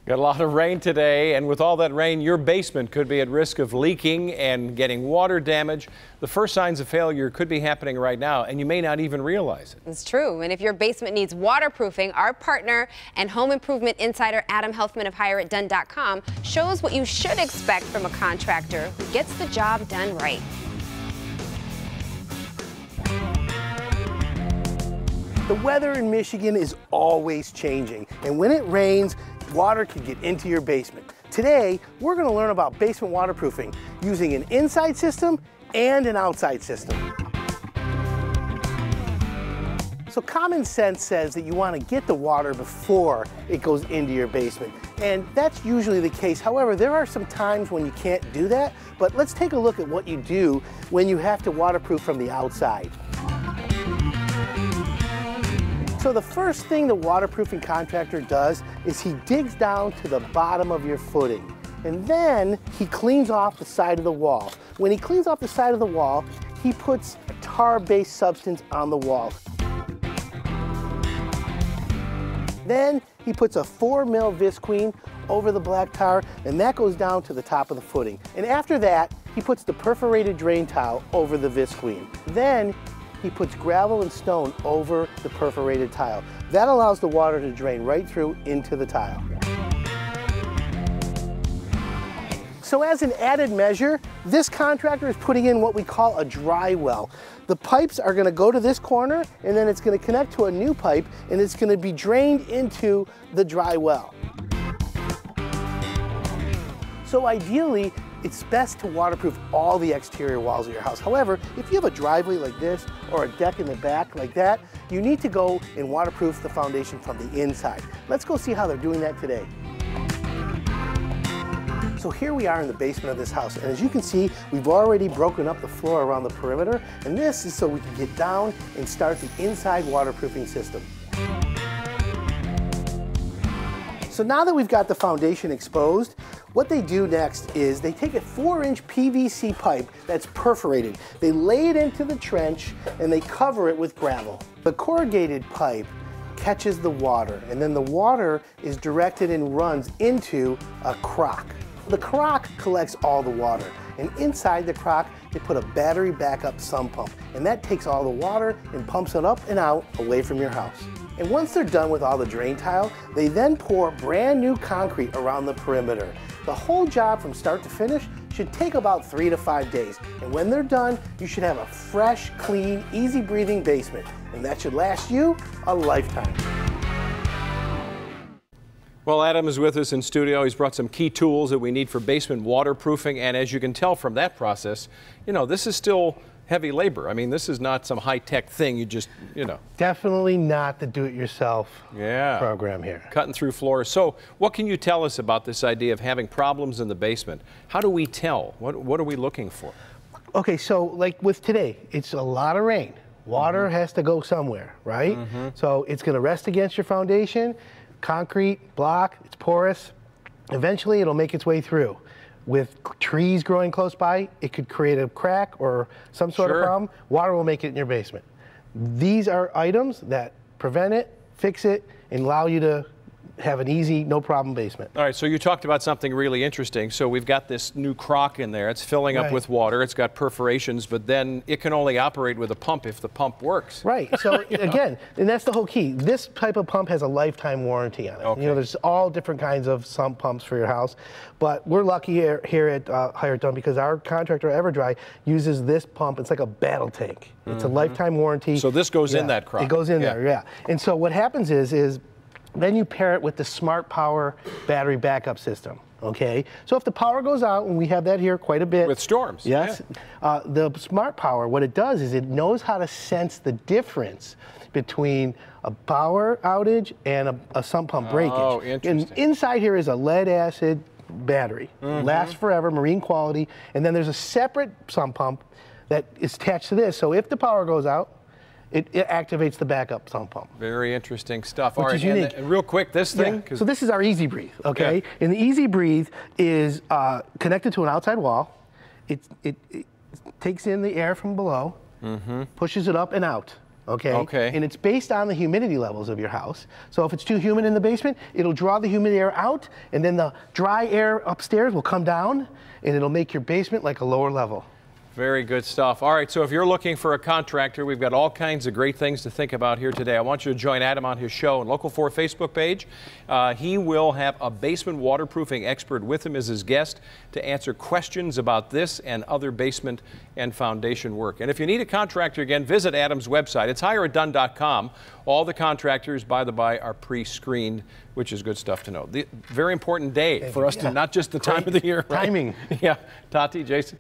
Got a lot of rain today, and with all that rain, your basement could be at risk of leaking and getting water damage. The first signs of failure could be happening right now, and you may not even realize it. It's true. And if your basement needs waterproofing, our partner and home improvement insider Adam Helfman of HireItDone.com shows what you should expect from a contractor who gets the job done right. The weather in Michigan is always changing, and when it rains, water can get into your basement. Today, we're going to learn about basement waterproofing using an inside system and an outside system. So common sense says that you want to get the water before it goes into your basement, and that's usually the case. However, there are some times when you can't do that, but let's take a look at what you do when you have to waterproof from the outside. So the first thing the waterproofing contractor does is he digs down to the bottom of your footing, and then he cleans off the side of the wall. When he cleans off the side of the wall, he puts a tar-based substance on the wall. Then he puts a 4 mil Visqueen over the black tar, and that goes down to the top of the footing. And after that, he puts the perforated drain tile over the Visqueen. Then he puts gravel and stone over the perforated tile. That allows the water to drain right through into the tile. So as an added measure, this contractor is putting in what we call a dry well. The pipes are going to go to this corner, and then it's going to connect to a new pipe, and it's going to be drained into the dry well. So ideally, it's best to waterproof all the exterior walls of your house. However, if you have a driveway like this or a deck in the back like that, you need to go and waterproof the foundation from the inside. Let's go see how they're doing that today. So here we are in the basement of this house, and as you can see, we've already broken up the floor around the perimeter, and this is so we can get down and start the inside waterproofing system. So now that we've got the foundation exposed, what they do next is they take a 4-inch PVC pipe that's perforated. They lay it into the trench and they cover it with gravel. The corrugated pipe catches the water, and then the water is directed and runs into a crock. The crock collects all the water, and inside the crock they put a battery backup sump pump, and that takes all the water and pumps it up and out away from your house. And once they're done with all the drain tile, they then pour brand new concrete around the perimeter. The whole job from start to finish should take about 3 to 5 days. And when they're done, you should have a fresh, clean, easy breathing basement. And that should last you a lifetime. Well, Adam is with us in studio. He's brought some key tools that we need for basement waterproofing. And as you can tell from that process, you know, this is still heavy labor. I mean, this is not some high-tech thing you just, you know. Definitely not the do-it-yourself program here. Cutting through floors. So what can you tell us about this idea of having problems in the basement? How do we tell? What are we looking for? Okay, so like with today, it's a lot of rain. Water has to go somewhere, right? So it's going to rest against your foundation. Concrete, block, it's porous. Eventually, it'll make its way through. With trees growing close by, it could create a crack or some sort of problem. Water will make it in your basement. These are items that prevent it, fix it, and allow you to have an easy, no problem basement. All right, so you talked about something really interesting. So we've got this new crock in there. It's filling up with water. It's got perforations, but then it can only operate with a pump if the pump works. Right, so again, and that's the whole key. This type of pump has a lifetime warranty on it. Okay. You know, there's all different kinds of sump pumps for your house, but we're lucky here at HireItDone because our contractor EverDry uses this pump. It's like a battle tank. It's a lifetime warranty. So this goes in that crock? It goes in there, And so what happens is then you pair it with the Smart Power battery backup system, okay? So if the power goes out, and we have that here quite a bit. With storms. Yes. The Smart Power, what it does is it knows how to sense the difference between a power outage and a sump pump breakage. Oh, interesting. And inside here is a lead acid battery. Lasts forever, marine quality. And then there's a separate sump pump that is attached to this. So if the power goes out, it activates the backup sump pump. Very interesting stuff. Which is unique. And real quick, this thing. So this is our Easy Breathe, okay? And the Easy Breathe is connected to an outside wall. It takes in the air from below, pushes it up and out. Okay? Okay. And it's based on the humidity levels of your house. So if it's too humid in the basement, it'll draw the humid air out, and then the dry air upstairs will come down, and it'll make your basement like a lower level. Very good stuff. All right, so if you're looking for a contractor, we've got all kinds of great things to think about here today. I want you to join Adam on his show and Local 4 Facebook page. He will have a basement waterproofing expert with him as his guest to answer questions about this and other basement and foundation work. And if you need a contractor, again, visit Adam's website. It's hireatdone.com. All the contractors, by the by, are pre-screened, which is good stuff to know. Very important day for us to not just the time of the year. Right? Timing. Yeah. Tati, Jason.